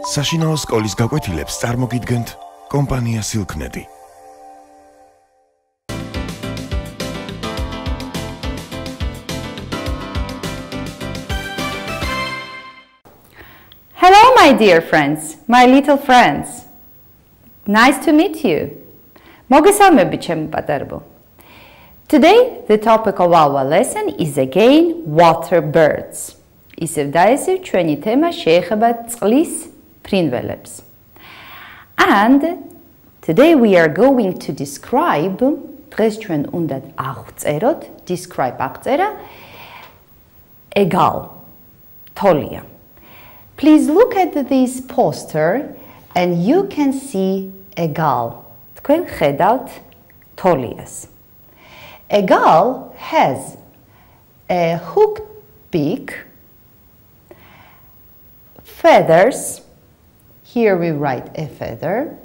საშინაო სკოლის გაკვეთილებს წარმოგიდგენთ კომპანია Silknet. Hello, my dear friends, my little friends. Nice to meet you. Მოგესალმებით, ჩემი პატარებო. Today, the topic of our lesson is again water birds. ისევ და ისევ ჩვენი თემა შეეხება წყლის ფრინველებს. And today we are going to describe, დღეს ჩვენ უნდა აღწეროთ, describe აღწერა, egal, თოლია. Please look at this poster and you can see egal. თქვენ ხედავთ თოლიას. Egal has a hooked beak, feathers, here we write a feather,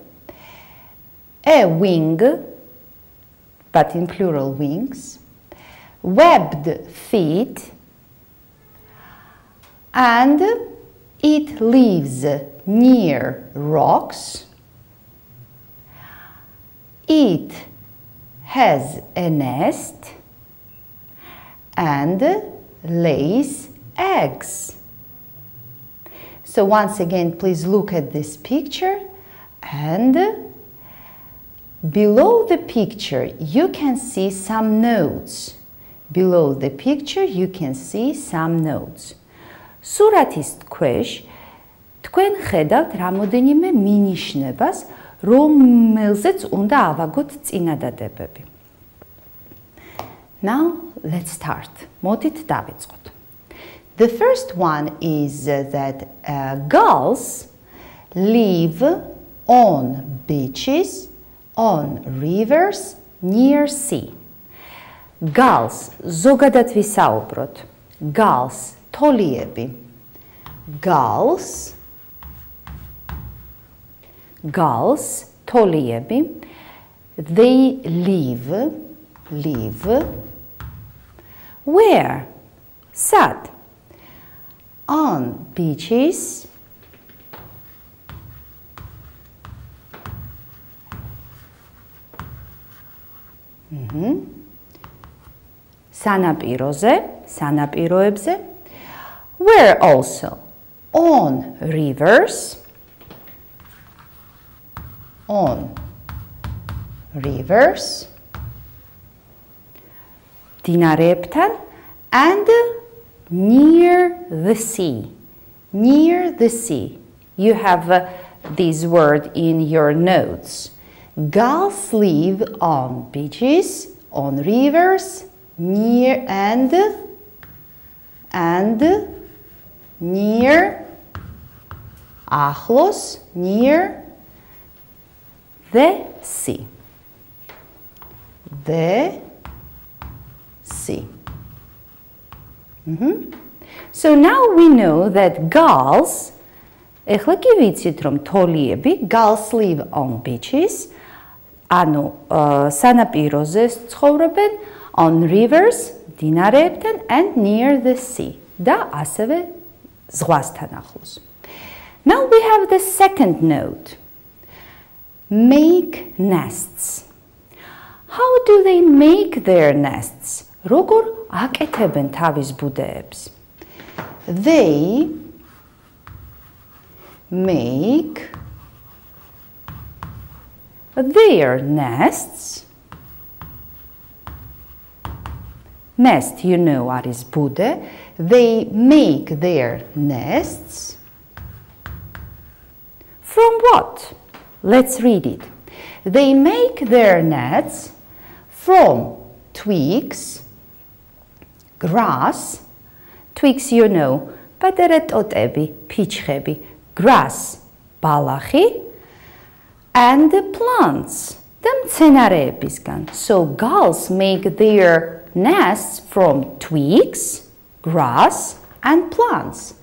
a wing, but in plural wings, webbed feet, and it lives near rocks. It has a nest and lays eggs. So once again, please look at this picture, and below the picture you can see some notes. Below the picture you can see some notes. სურათის ქვეშ თქვენ ხედავთ რამოდენიმე მინიშნებას, რომელზეც უნდა ავაგოთ წინადადებები. Now let's start. მოდით დავიწყოთ. The first one is that gulls live on beaches, on rivers, near sea. Gulls, ზოგადად ვისაუბროთ. Gulls, თოლიები. Gulls, თოლიები. They live, where? Sad. On beaches, სანაპიროებზე, where also? On rivers, მდინარეებთან, and near the sea. Near the sea. You have this word in your notes. Gulls live on beaches, on rivers, near and near ახლოს, near the sea. The sea. So now we know that gulls, ეხლა კი ვიცით რომ თოლიები, gulls live on beaches, ანუ სანაპიროზე ცხოვრობენ, on rivers, მდინარეებთან, and near the sea, და ასევე ზღვასთან ახლოს. Now we have the second note. Make nests. How do they make their nests? როგორ აკეთებენ თავის ბუდეებს? They make their nests. Nest, you know what is bude. They make their nests from what? Let's read it. They make their nests from twigs, grass, twigs you know, პატარა ტოტები, ფიჩხები, grass, ბალახი, and plants, და მცენარეებისგან. So gulls make their nests from twigs, grass, and plants.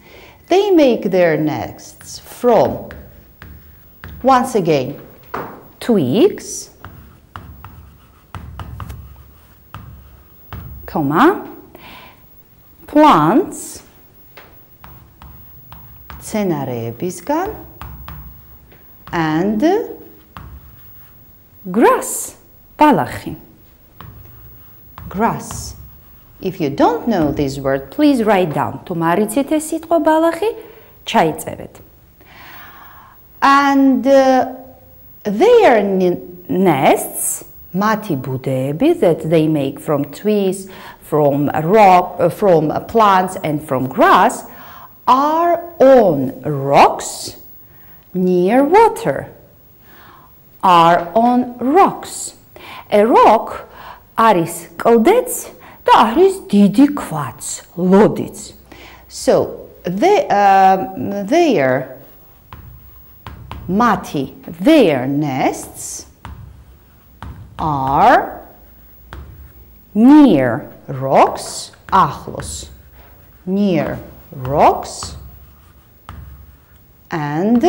They make their nests from, once again, twigs, plants, მცენარეებისგან and grass, ბალახი. Grass. If you don't know this word, please write down. თუ მარიცით ეს სიტყვა ბალახი, ჩაიწერეთ. And their nests, მათი ბუდეები that they make from trees, from rock, from plants and from grass are on rocks near water. Are on rocks. A rock არის კლდეც და არის დიდი ქვაც, ლოდიც. So their nests are near rocks, ახლოს, near rocks and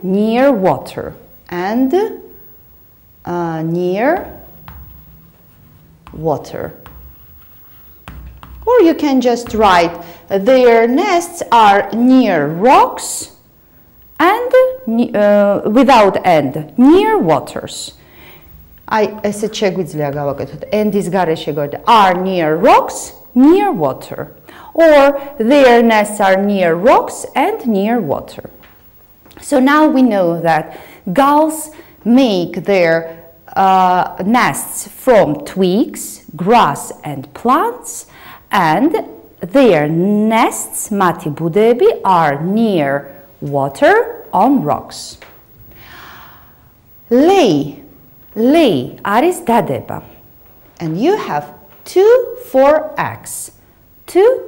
near water, and near water. Or you can just write their nests are near rocks and without and, near waters. ესეთ შეგვიძლია გავაკეთოთ. And-ის გარეშე are near rocks, near water. Or their nests are near rocks and near water. So now we know that gulls make their nests from twigs, grass and plants, and their nests, მათი ბუდეები, are near water on rocks. Lay არის დადება. And you have 2, 4 eggs. 2,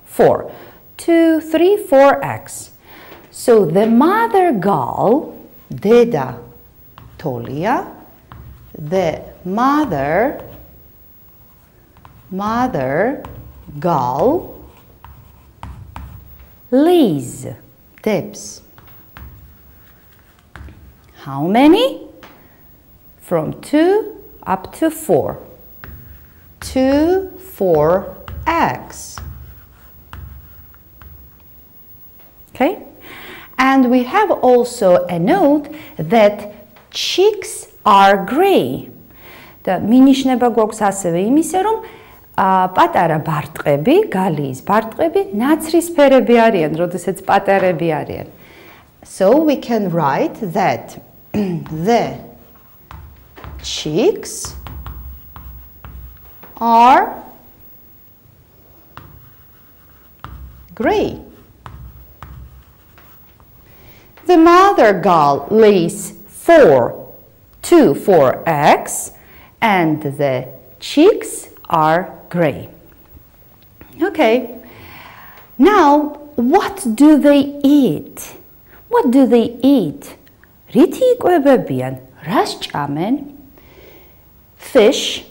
4. 2, 3, 4 eggs. So the mother gull, deda tolia, the mother gull lays, debs. How many? From 2 up to 4. 2, 4 eggs. Okay? And we have also a note that chicks are gray. და მინიშნება გვაქვს ასევე იმისა, რომ პატარა ბარტყები, გალიის ბარტყები ნაცრისფერები არიან, როდესაც პატარები არიან. So we can write that the chicks are gray. The mother gull lays 4 eggs and the chicks are gray. Okay, now what do they eat? What do they eat? რითი იკვებებიან? რას ჭამენ? Fish,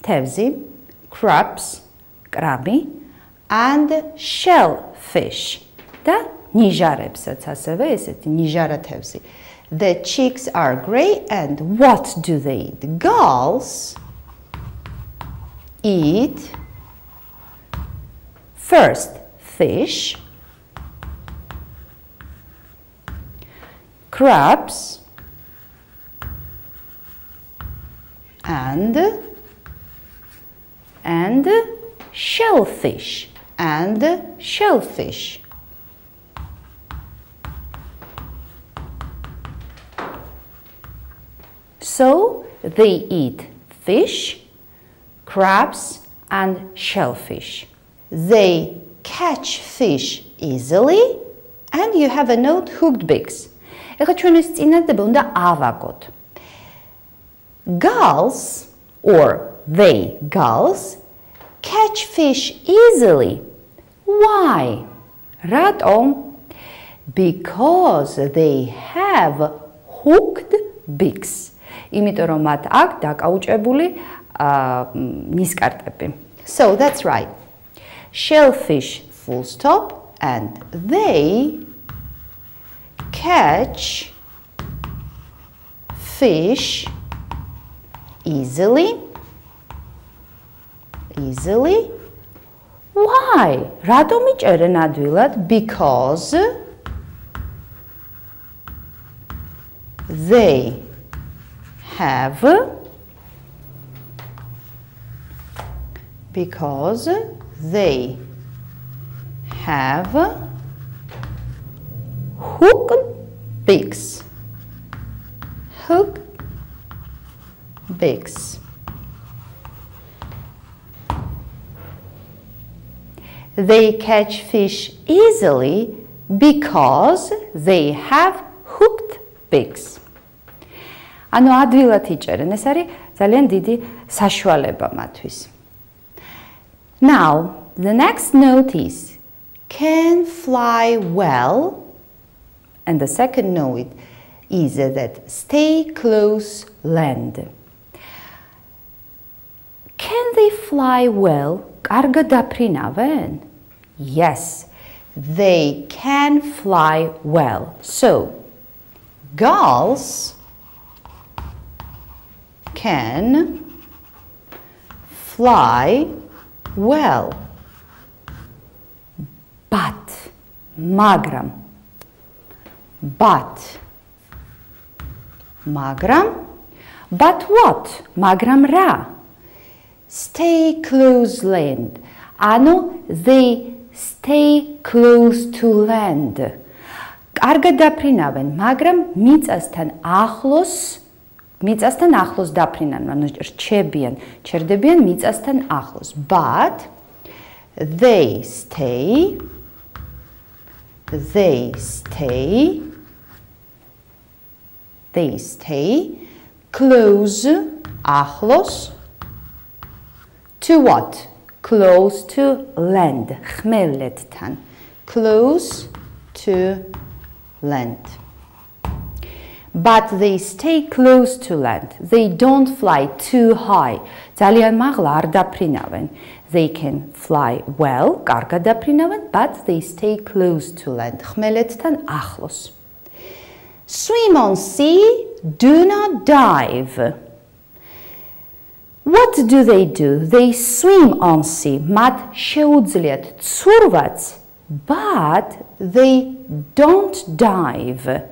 თევზი, crabs, კრაბი, and shellfish. და ნიჟარებსაც ასევე ესეთი ნიჟარა თევზი. The chicks are gray and what do they eat? Gulls eat first fish, crabs, and shellfish. So they eat fish, crabs, and shellfish. They catch fish easily, and you have a note hooked beaks. ეხლა ჩვენ ეს წინადადება უნდა ავაგოთ. Gulls, or they gulls, catch fish easily. Why? რატომ? Because they have hooked beaks. იმიტომ რომ მათ აქ დაკაუჭებული ნისკარტები. So that's right. Shellfish full stop and they catch fish easily. Why? რატომ იჭერენ ადვილად? Because they have, because they have hook beaks. Hook beaks. They catch fish easily because they have hooked beaks. ანუ ადვილად იჭერენ, ეს არის ძალიან დიდი საშუალება მათთვის. Now, the next note is can fly well, and the second note is that stay close land. Can they fly well? კარგად დაფრინავენ? Yes, they can fly well. So, gulls can fly well. But, მაგრამ, but what? მაგრამ რა? Stay close land. ანუ they stay close to land. კარგად დაფრინავენ, მაგრამ მიწასთან ახლოს დაფრინავენ, ანუ ჩერდებიან მიწასთან ახლოს. But they stay close, ახლოს, to what? Close to land. ხმელეთთან. Close to land. But they stay close to land. They don't fly too high. ძალიან მაღლა არ დაფრინავენ. They can fly well, კარგად დაფრინავენ, but they stay close to land. ხმელეთთან ახლოს. Swim on sea, do not dive. What do? They swim on sea. მათ შეუძლიათ ცურვაც, but they don't dive.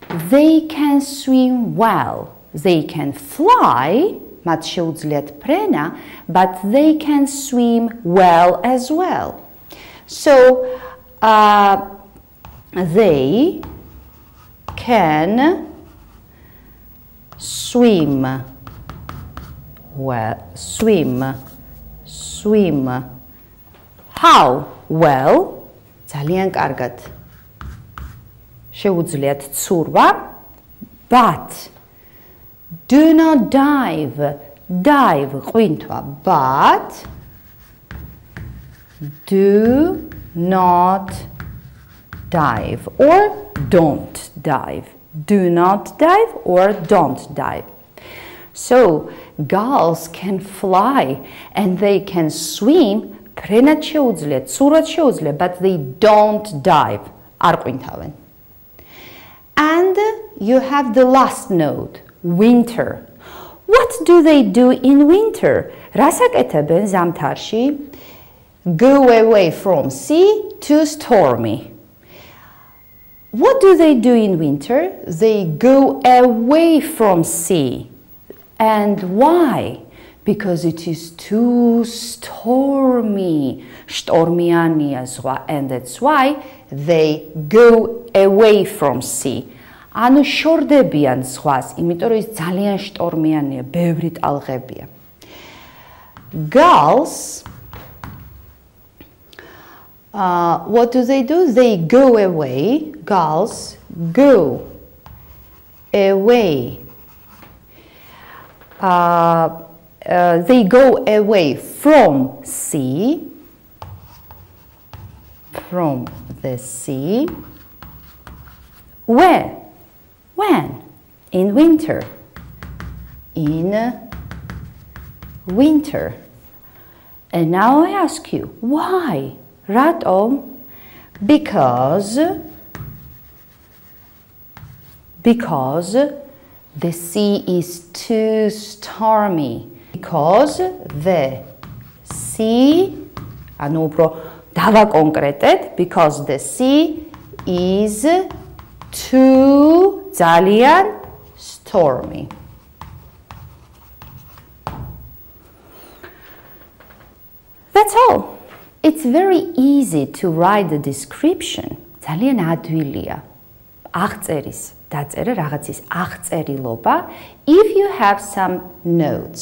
They can swim well. They can fly, მათ შეუძლიათ ფრენა, but they can swim well as well. So, they can swim well, swim. How? Well, ძალიან კარგად. შეუძლიათ ცურვა, but do not dive. Dive, ყვინთვა, but do not dive or don't dive. Do not dive or don't dive. So, gulls can fly and they can swim, ფრენად შეუძლიათ, ცურვად შეუძლიათ, but they don't dive. არ ყვინთავენ. And you have the last note, winter. What do they do in winter? რას აკეთებენ ზამთარში? Go away from sea to stormy. What do they do in winter? They go away from sea. And why? Because it is too stormy. Შტორმიანია ზღვა, and that's why they go away from sea. ანუ შორდებიან ზღვას, იმიტომ რომ ის ძალიან შტორმიანია, ბევრი ტალღებია. Gulls, what do? They go away. Gulls go away. They go away from sea, from the sea. Where? When? In winter. In winter. And now I ask you, why? Ratom? Because the sea is too stormy. Because the sea, ანუ უფრო დავაკონკრეტეთ, because the sea is too ძალიან stormy. That's all. It's very easy to write the description. ძალიან ადვილია. აღწერის, დაწერა რაღაცის აღწერილობა if you have some notes.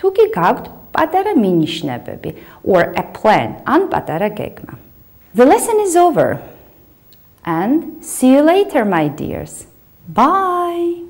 თუ კი გაქვთ პატარა მინიშნებები or a plan, ან პატარა გეგმა. The lesson is over. And see you later, my dears. Bye!